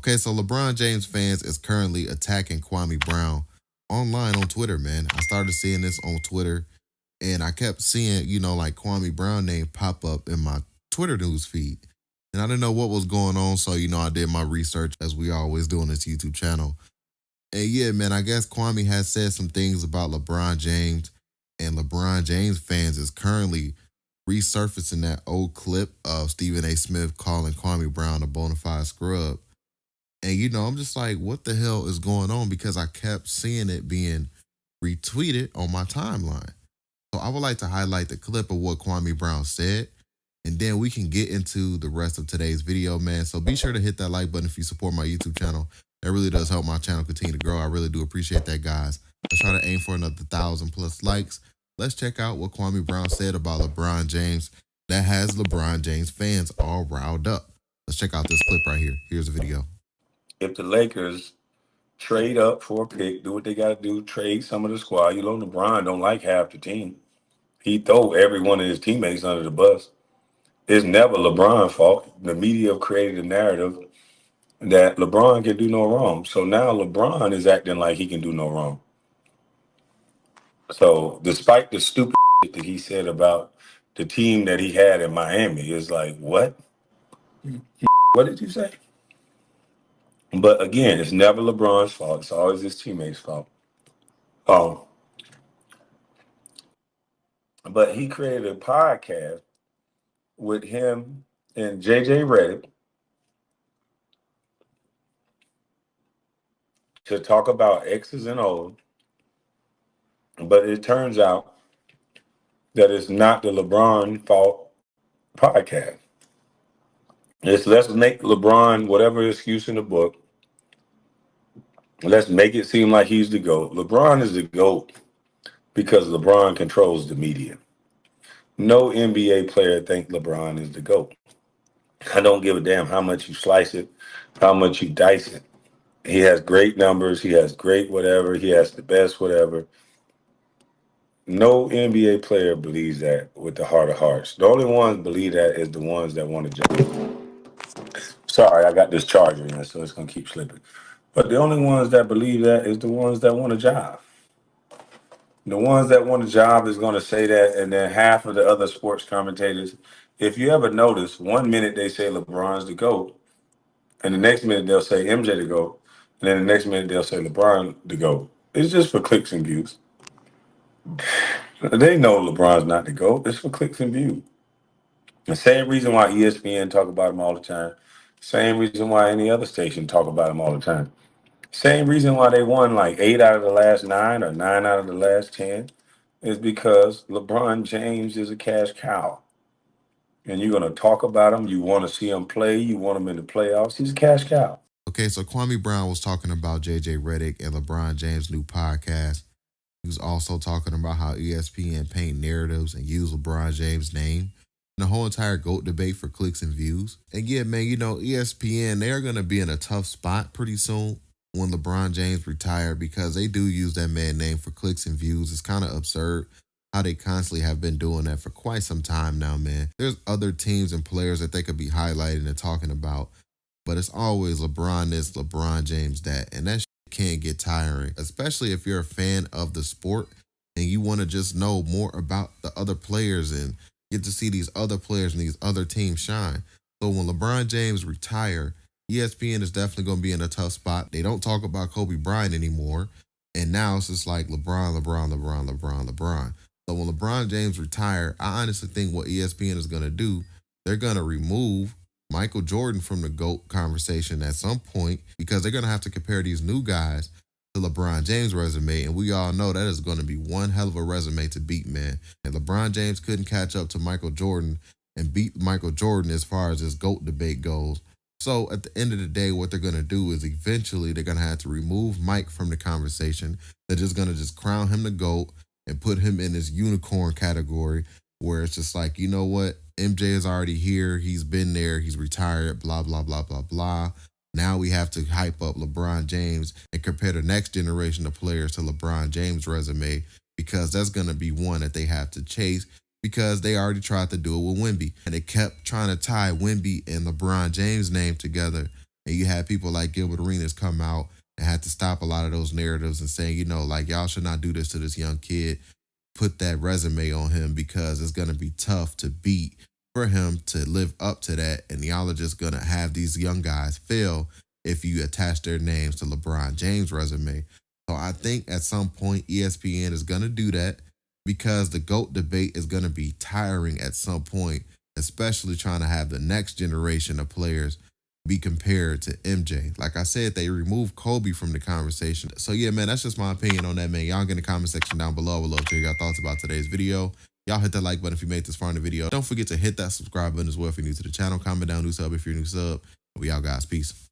Okay, so LeBron James fans is currently attacking Kwame Brown online on Twitter, man. I started seeing this on Twitter and I kept seeing, like Kwame Brown name pop up in my Twitter news feed. And I didn't know what was going on, so I did my research as we always do on this YouTube channel. And yeah, man, I guess Kwame has said some things about LeBron James, and LeBron James fans is currently resurfacing that old clip of Stephen A. Smith calling Kwame Brown a bona fide scrub. And I'm just like, what the hell is going on? Because I kept seeing it being retweeted on my timeline. So I would like to highlight the clip of what Kwame Brown said, and then we can get into the rest of today's video, man. So be sure to hit that like button if you support my YouTube channel. That really does help my channel continue to grow. I really do appreciate that, guys. Let's try to aim for another 1,000+ likes. Let's check out what Kwame Brown said about LeBron James that has LeBron James fans all riled up. Let's check out this clip right here. Here's the video. If the Lakers trade up for a pick, do what they got to do, trade some of the squad. LeBron don't like half the team. He throw every one of his teammates under the bus. It's never LeBron's fault. The media have created a narrative that LeBron can do no wrong. So now LeBron is acting like he can do no wrong. So despite the stupid shit that he said about the team that he had in Miami, it's like, what? What did you say? But again, it's never LeBron's fault. It's always his teammates' fault. But he created a podcast with him and JJ Redick to talk about X's and O's. But it turns out that it's not the LeBron fault podcast. It's let's make LeBron whatever excuse in the book. Let's make it seem like he's the GOAT. LeBron is the GOAT because LeBron controls the media. No NBA player think LeBron is the GOAT. I don't give a damn how much you slice it, how much you dice it. He has great numbers. He has great whatever. He has the best whatever. No NBA player believes that with the heart of hearts. The only ones believe that is the ones that want to jump. Sorry, I got this charger in, so it's going to keep slipping. But the only ones that believe that is the ones that want a job. The ones that want a job is going to say that, and then half of the other sports commentators, if you ever notice, 1 minute they say LeBron's the GOAT, and the next minute they'll say MJ the GOAT, and then the next minute they'll say LeBron the GOAT. It's just for clicks and views. They know LeBron's not the GOAT. It's for clicks and views. The same reason why ESPN talk about him all the time. Same reason why any other station talk about him all the time. Same reason why they won like 8 out of the last 9 or 9 out of the last 10 is because LeBron James is a cash cow. And you're going to talk about him. You want to see him play. You want him in the playoffs. He's a cash cow. Okay, so Kwame Brown was talking about JJ Redick and LeBron James' new podcast. He was also talking about how ESPN paint narratives and use LeBron James' name and the whole entire GOAT debate for clicks and views. And yeah, man, ESPN, they're going to be in a tough spot pretty soon when LeBron James retired because they do use that man name for clicks and views. It's kind of absurd how they constantly have been doing that for quite some time now, man. There's other teams and players that they could be highlighting and talking about, but it's always LeBron this, LeBron James that, and that shit can get tiring, especially if you're a fan of the sport and you want to just know more about the other players and get to see these other players and these other teams shine. So when LeBron James retire, ESPN is definitely going to be in a tough spot. They don't talk about Kobe Bryant anymore, and now it's just like LeBron. So when LeBron James retire, I honestly think what ESPN is going to do, they're going to remove Michael Jordan from the GOAT conversation at some point because they're going to have to compare these new guys to LeBron James' resume, and we all know that is going to be one hell of a resume to beat, man. And LeBron James couldn't catch up to Michael Jordan and beat Michael Jordan as far as this GOAT debate goes. So at the end of the day, what they're going to do is eventually they're going to have to remove Mike from the conversation. They're just going to just crown him the GOAT and put him in this unicorn category where it's just like, you know what? MJ is already here. He's been there. He's retired, blah, blah, blah, blah, blah. Now we have to hype up LeBron James and compare the next generation of players to LeBron James' resume because that's going to be one that they have to chase because they already tried to do it with Wemby. And they kept trying to tie Wemby and LeBron James' name together. And you had people like Gilbert Arenas come out and had to stop a lot of those narratives and saying, like, y'all should not do this to this young kid. Put that resume on him because it's going to be tough to beat for him to live up to that. And y'all are just going to have these young guys fail if you attach their names to LeBron James' resume. So I think at some point ESPN is going to do that because the GOAT debate is going to be tiring at some point, especially trying to have the next generation of players be compared to MJ. Like I said, they removed Kobe from the conversation. So yeah, man, that's just my opinion on that, man. Y'all get in the comment section down below. I would love to hear your thoughts about today's video. Y'all hit that like button if you made this far in the video. Don't forget to hit that subscribe button as well if you're new to the channel. Comment down, new sub if you're a new sub. We out, guys. Peace.